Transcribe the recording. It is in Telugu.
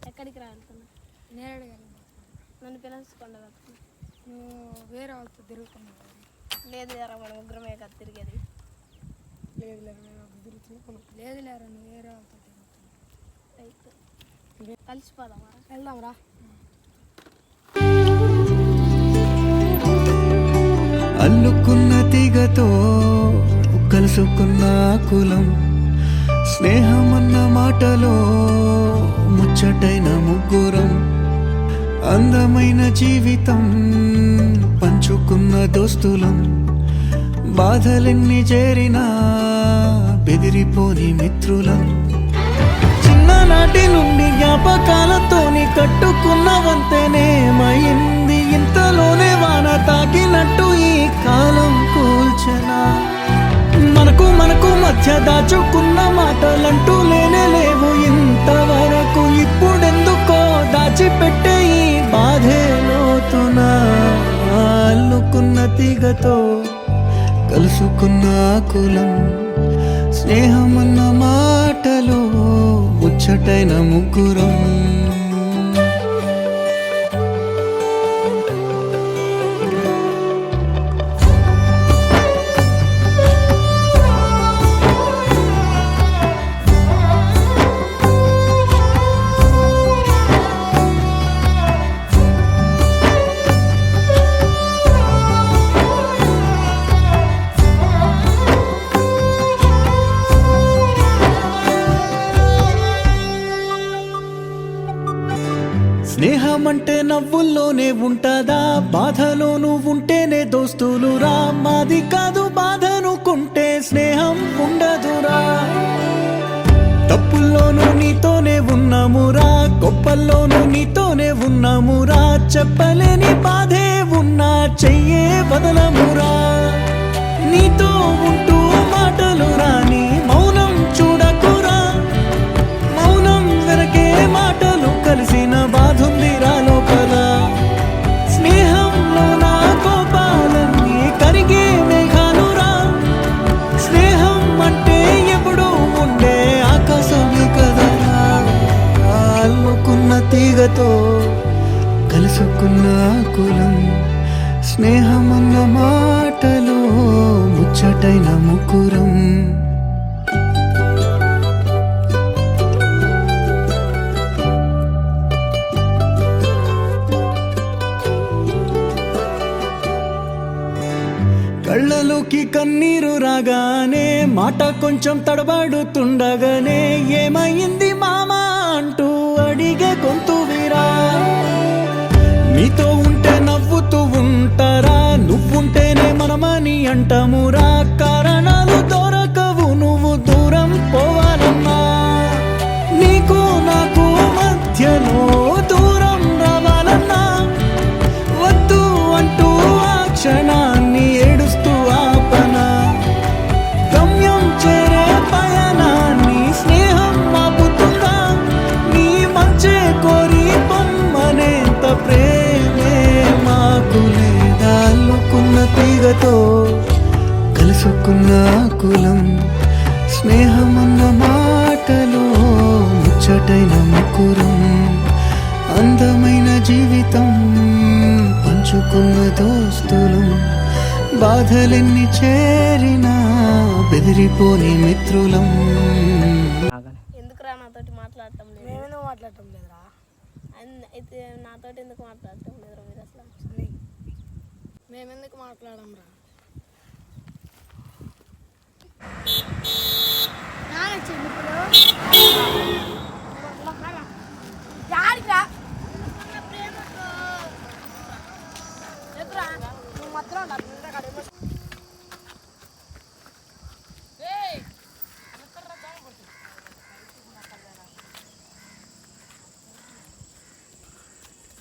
ఎక్కడికి రావాలనుకున్నా? నేరేడు గారి నన్ను పిలుచుకోండి. నువ్వు వేరే వాళ్ళతో తిరుగుతున్నావు. లేదు లేరా, మనం ముగ్గురమే కదా తిరిగేది. లేదు లేరా, లేదు లేరా, నువ్వు వేరే వాళ్ళతో తిరుగుతున్నావు. రైట్, కలిసిపోదామా? వెళ్దాంరా. అల్లుకున్న తీగతో కలుసుకున్న కులం, స్నేహమన్న మాటలో ముచ్చటైన ముగ్గురం, అందమైన జీవితం పంచుకున్న దోస్తులం, బాధలెన్ని చేరినా బెదిరిపోని మిత్రులం, చిన్ననాటి నుండి జ్ఞాపకాలతోని కట్టుకున్న వంతెనేమైంది, ఇంతలోనే వాన తాకినట్టు ఈ కాలం కూల్చనా, మనకు మధ్య దాచుకున్న మాటలంటూ లేనే లేవు ఇంతవరకు, ఇప్పుడెందుకో దాచిపెట్టే ఈ బాధే లోతున, అల్లుకున్న తీగతో కలుసుకున్న కులం, స్నేహమన్న మాటలో ముచ్చటైన ముగ్గురం. స్నేహమంటే నవ్వుల్లోనే ఉంటదా, బాధలోనూ ఉంటేనే దోస్తులురా, మాది కాదు బాధనుకుంటే స్నేహం ఉండదురా, తప్పుల్లోనూ నీతోనే ఉన్నామురా, గొప్పల్లోనూ నీతోనే ఉన్నామురా, చెప్పలేని బాధే ఉన్నా చెయ్యే వదలమురా, నీతో ఉంటూ మాటలు రాని మౌనం చూడకురా, మౌనం వెనకే మాటలు కలిసిన బాధుందిరా లోపల, స్నేహంలో నా కోపాలన్నీ కరిగే మేఘాలురా, స్నేహం అంటే ఎప్పుడు ఉండే ఆకాశమే కదరా, అల్లుకున్న తీగతో కలుసుకున్న కులం, స్నేహమన్న మాటలో ముచ్చటైన ముగ్గురం. కళ్ళలోకి కన్నీరు రాగానే మాట కొంచెం తడబడుతుండగానే, ఏమైంది మామా అంటూ అడిగే గొంతు వీరా, నీతో ఉంటే నవ్వుతూ ఉంటారా, నువ్వుంటేనే మనమని అంటామురా, కారణాలు దొరకవు నువ్వు దూరం పోవాలన్నా, నీకు నాకు మధ్యలో దూరం రావాలన్నా, వద్దు అంటూ ఆ క్షణాన్ని ఏడుస్తూ ఆపనా, గమ్యం చేరే పయనాన్ని స్నేహం ఆపుతుందా, నీ మంచే కోరి పొమ్మనేంత ప్రేమే మాకు లేదా, అల్లుకున్న తీగతో కలుసుకున్న కులం, స్నేహమన్న మాటలో ముచ్చటైన ముగ్గురం, అందమైన జీవితం పంచుకున్న దోస్తులం, బాధలెన్ని చేరినా బెదిరిపోని మిత్రులం. ఎందుకురా నాతోటి మాట్లాడటం లేదు? మేమేందుకు మాట్లాడటం లేదురా? అయితే నాతోటి ఎందుకు మాట్లాడటం లేదురా మీరు అసలు? మేమెందుకు మాట్లాడంరా? నువ్వు మాత్రం